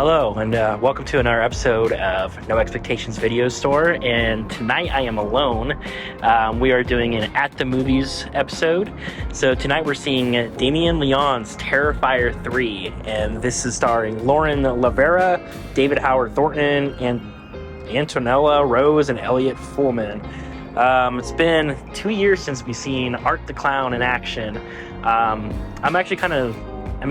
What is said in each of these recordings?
Hello, and welcome to another episode of No Expectations Video Store. And tonight I am alone. We are doing an At the Movies episode. So tonight we're seeing Damien Leone's Terrifier 3, and this is starring Lauren Lavera, David Howard Thornton, and Antonella Rose, and Elliot Fullman. It's been 2 years since we've seen Art the Clown in action. I'm actually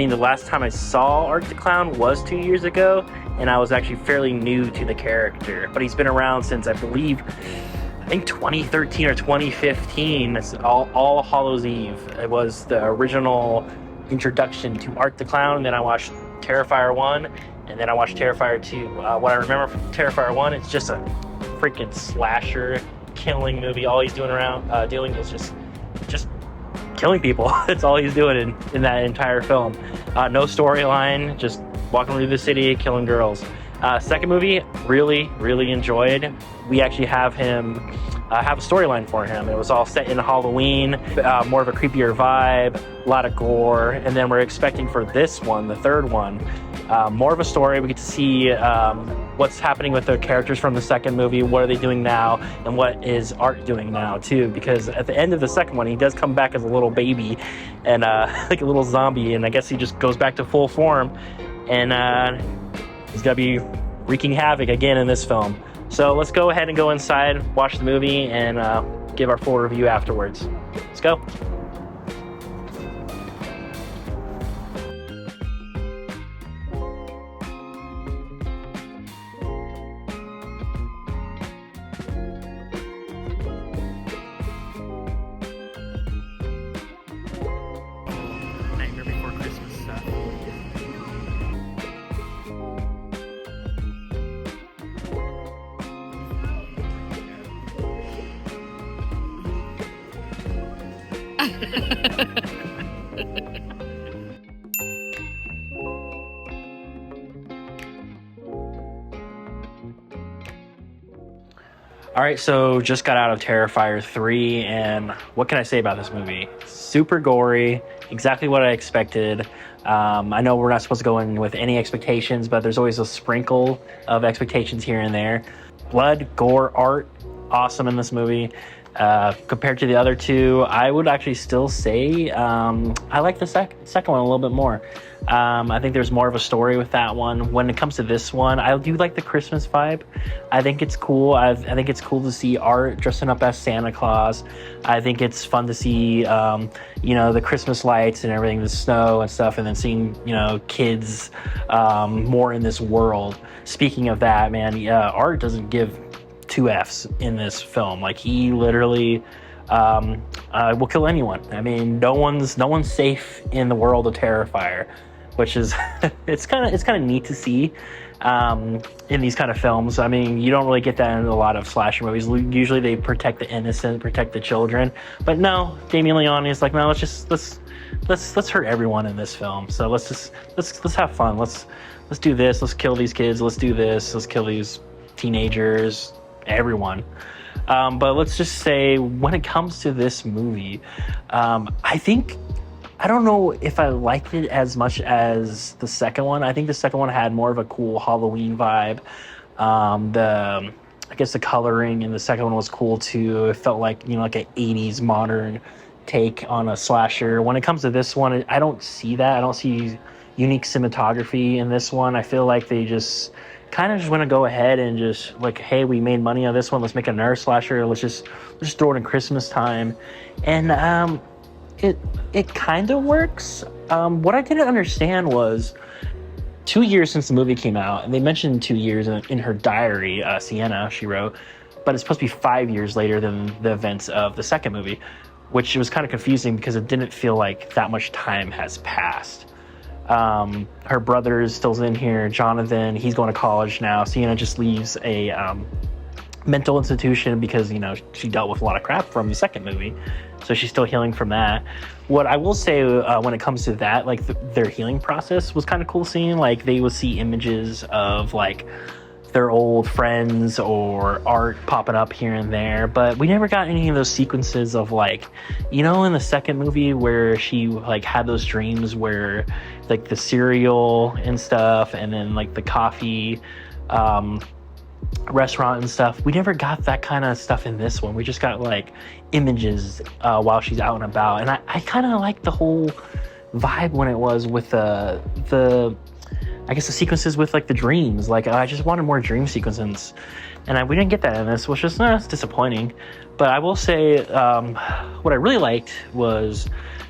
the last time I saw Art the Clown was 2 years ago, and I was actually fairly new to the character. But he's been around since, I think 2013 or 2015. It's all Hallows Eve. It was the original introduction to Art the Clown, and then I watched Terrifier 1, and then I watched Terrifier 2. What I remember from Terrifier 1, it's just a freaking slasher killing movie. All he's doing is just killing people. That's all he's doing in that entire film. No storyline, just walking through the city, killing girls. Second movie, really enjoyed. We actually have a storyline for him. It was all set in Halloween, more of a creepier vibe, a lot of gore, and then we're expecting for this one, the third one, more of a story. We get to see what's happening with the characters from the second movie, what are they doing now, and what is Art doing now too, because at the end of the second one he does come back as a little baby and like a little zombie, and I guess he just goes back to full form, and he's gonna be wreaking havoc again in this film. So let's go ahead and go inside, watch the movie, and give our full review afterwards. Let's go. Nightmare Before Christmas stuff. All right, so just got out of Terrifier 3, and what can I say about this movie? Super gory, exactly what I expected. I know we're not supposed to go in with any expectations, but there's always a sprinkle of expectations here and there. Blood, gore, art, awesome in this movie. Compared to the other two, I would actually still say I like the second one a little bit more. I think there's more of a story with that one. When it comes to this one, I do like the Christmas vibe. I think it's cool. I think it's cool to see Art dressing up as Santa Claus. I think it's fun to see, the Christmas lights and everything, the snow and stuff, and then seeing, kids more in this world. Speaking of that, man, Art doesn't give two F's in this film. Like, he literally will kill anyone. I mean, no one's safe in the world of Terrifier, which is it's kind of neat to see in these kind of films. I mean, you don't really get that in a lot of slasher movies. Usually they protect the innocent, protect the children, but no, Damien Leone is like, no, let's hurt everyone in this film. So let's have fun. Let's do this. Let's kill these kids. Let's do this. Let's kill these teenagers. Everyone. But let's just say, when it comes to this movie, I don't know if I liked it as much as the second one. I think the second one had more of a cool Halloween vibe. I guess the coloring in the second one was cool too. It felt like, like an 80s modern take on a slasher. When it comes to this one, I don't see that. I don't see unique cinematography in this one. I feel like they just kind of just want to go ahead and just like, hey, we made money on this one, let's make another slasher, let's just throw it in Christmas time. And it kind of works. What I didn't understand was 2 years since the movie came out, and they mentioned 2 years in her diary, Sienna, she wrote, but it's supposed to be 5 years later than the events of the second movie, which was kind of confusing because it didn't feel like that much time has passed. Her brother is still in here, Jonathan, he's going to college now. Sienna just leaves a mental institution because, she dealt with a lot of crap from the second movie. So she's still healing from that. What I will say when it comes to that, like their healing process was kind of cool seeing. Like, they would see images of like their old friends or art popping up here and there, but we never got any of those sequences of like, you know, in the second movie where she like had those dreams where like the cereal and stuff, and then like the coffee restaurant and stuff. We never got that kind of stuff in this one. We just got like images while she's out and about, and I kind of like the whole vibe when it was with the I guess the sequences with like the dreams. Like I just wanted more dream sequences, and we didn't get that in this, which is it's disappointing. But I will say what I really liked was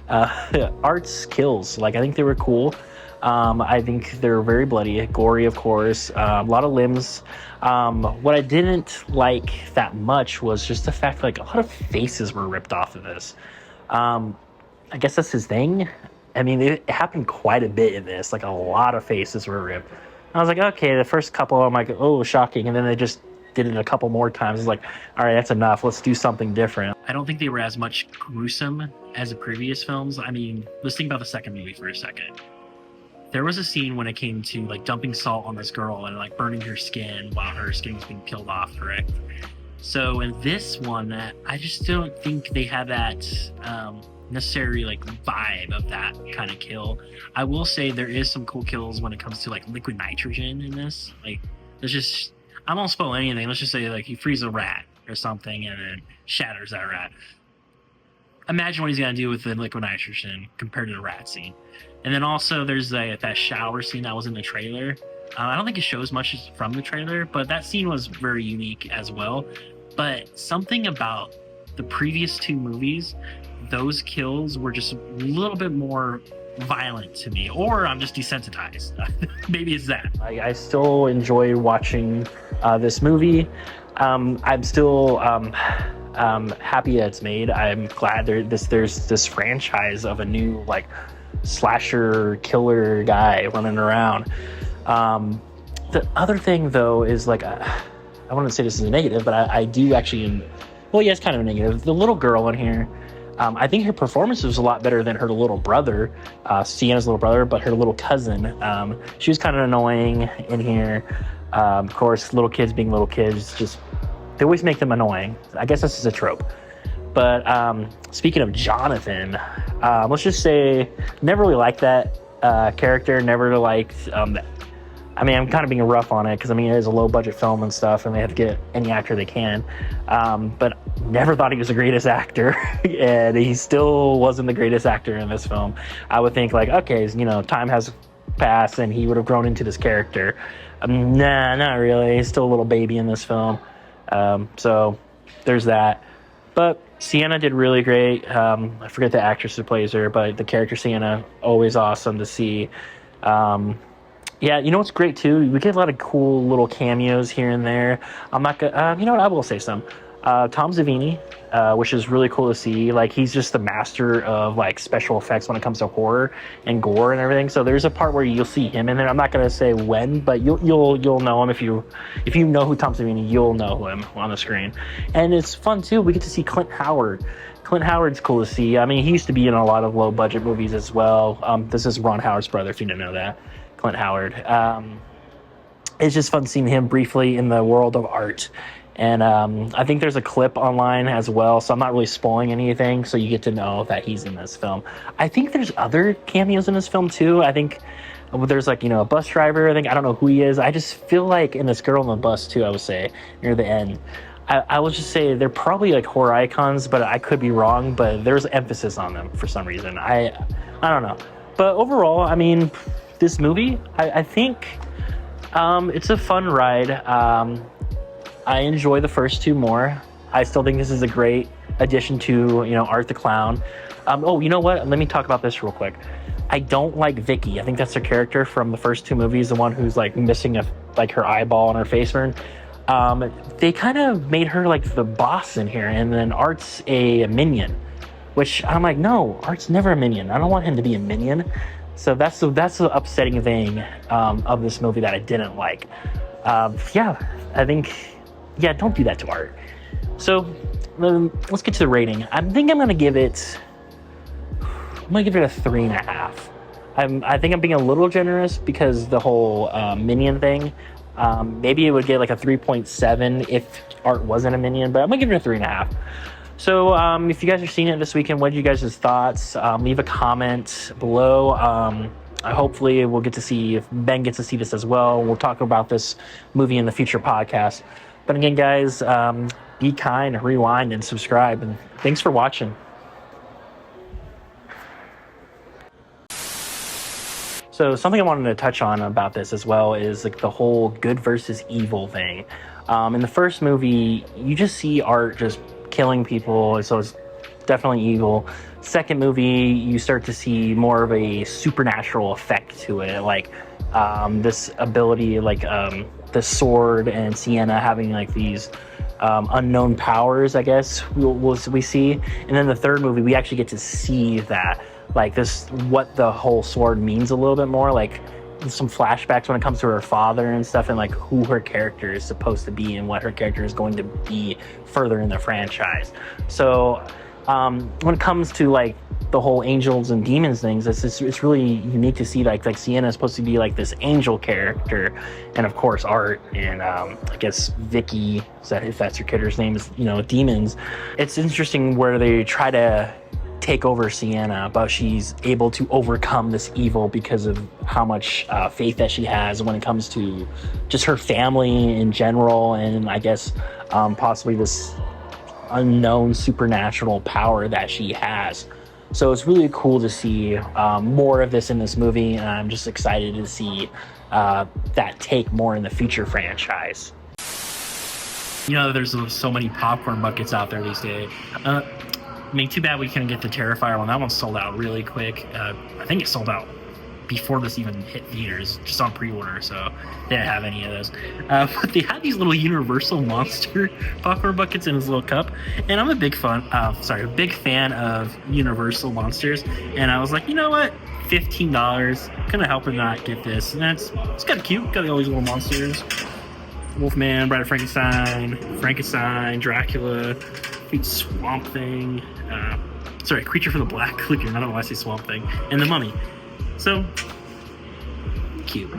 Art's kills. Like I think they were cool. I think they're very bloody, gory, of course, a lot of limbs. What I didn't like that much was just the fact like a lot of faces were ripped off of this. I guess that's his thing. I mean, it happened quite a bit in this. Like a lot of faces were ripped. I was like, okay, the first couple, I'm like, oh, shocking. And then they just did it a couple more times. It's like, all right, that's enough. Let's do something different. I don't think they were as much gruesome as the previous films. I mean, let's think about the second movie for a second. There was a scene when it came to like dumping salt on this girl and like burning her skin while her skin was being peeled off, correct? So in this one, I just don't think they have that necessary like vibe of that kind of kill. I will say there is some cool kills when it comes to like liquid nitrogen in this. Like there's just, I won't spoil anything. Let's just say like he frees a rat or something and then shatters that rat. Imagine what he's gonna do with the liquid nitrogen compared to the rat scene. And then also there's that shower scene that was in the trailer. I don't think it shows much from the trailer, but that scene was very unique as well. But something about the previous two movies, those kills were just a little bit more violent to me, or I'm just desensitized. Maybe it's that. I still enjoy watching this movie. I'm still happy that it's made. I'm glad there's this franchise of a new like slasher killer guy running around. The other thing though is like I wouldn't say this is a negative, but I do actually, well, yeah, it's kind of a negative. The little girl in here, I think her performance was a lot better than her little brother, Sienna's little brother, but her little cousin. She was kind of annoying in here. Of course, little kids being little kids, just they always make them annoying. I guess this is a trope. But speaking of Jonathan, let's just say never really liked that character. Never really liked. I mean, I'm kind of being rough on it because I mean it is a low budget film and stuff, and they have to get any actor they can. But never thought he was the greatest actor, and he still wasn't the greatest actor in this film. I would think like, okay, you know, time has passed, and he would have grown into this character. Nah, not really. He's still a little baby in this film. So there's that. But Sienna did really great. I forget the actress who plays her, but the character Sienna, always awesome to see. Yeah, you know what's great too? We get a lot of cool little cameos here and there. I'm not gonna, you know what? I will say some. Tom Savini, which is really cool to see. Like he's just the master of like special effects when it comes to horror and gore and everything. So there's a part where you'll see him in there. I'm not gonna say when, but you'll know him if you know who Tom Savini, you'll know him on the screen. And it's fun too. We get to see Clint Howard. Clint Howard's cool to see. I mean, he used to be in a lot of low budget movies as well. This is Ron Howard's brother, if you didn't know that. Clint Howard. It's just fun seeing him briefly in the world of art. And I think there's a clip online as well, so I'm not really spoiling anything, so you get to know that he's in this film. I think there's other cameos in this film too. I think there's like, you know, a bus driver. I don't know who he is. I just feel like, in this girl on the bus too, I would say, near the end. I will just say they're probably like horror icons, but I could be wrong, but there's emphasis on them for some reason. I don't know. But overall, I mean, this movie, I think it's a fun ride. I enjoy the first two more. I still think this is a great addition to, you know, Art the Clown. Oh, you know what? Let me talk about this real quick. I don't like Vicky. I think that's her character from the first two movies, the one who's like missing her eyeball and her face burn. They kind of made her like the boss in here, and then Art's a minion, which I'm like, no, Art's never a minion. I don't want him to be a minion. So that's the upsetting thing of this movie that I didn't like. Yeah, I think, yeah, don't do that to Art. So let's get to the rating. I think I'm gonna give it a 3.5. I think I'm being a little generous because the whole minion thing, Maybe it would get like a 3.7 if Art wasn't a minion, but I'm gonna give it a 3.5. So if you guys are seeing it this weekend, what are you guys' thoughts? Leave a comment below. Hopefully we'll get to see if Ben gets to see this as well. We'll talk about this movie in the future podcast. But again, guys, be kind, rewind, and subscribe. And thanks for watching. So something I wanted to touch on about this as well is like the whole good versus evil thing. In the first movie, you just see Art just killing people, so it's definitely evil. Second movie, you start to see more of a supernatural effect to it, like this ability, like the sword and Sienna having like these unknown powers, I guess we see. And then the third movie, we actually get to see that, like this, what the whole sword means a little bit more, like some flashbacks when it comes to her father and stuff, and like who her character is supposed to be and what her character is going to be further in the franchise. So when it comes to like the whole angels and demons things, it's really unique to see like Sienna is supposed to be like this angel character, and of course Art and I guess Vicky, if that's your character's name, is, you know, demons. It's interesting where they try to take over Sienna, but she's able to overcome this evil because of how much faith that she has when it comes to just her family in general, and I guess possibly this unknown supernatural power that she has. So it's really cool to see more of this in this movie, and I'm just excited to see that take more in the future franchise. You know, there's so many popcorn buckets out there these days. I mean, too bad we couldn't get the Terrifier one. That one sold out really quick. I think it sold out before this even hit theaters, just on pre-order, so they didn't have any of those. But they had these little Universal Monster popcorn buckets in his little cup, and I'm a big fan of Universal Monsters, and I was like, you know what, $15, couldn't help but not get this. And it's kind of cute, got all these little monsters. Wolfman, Bride of Frankenstein, Dracula, Swamp Thing, Creature from the Black Lagoon, I don't know why I say Swamp Thing, and the Mummy. So cute.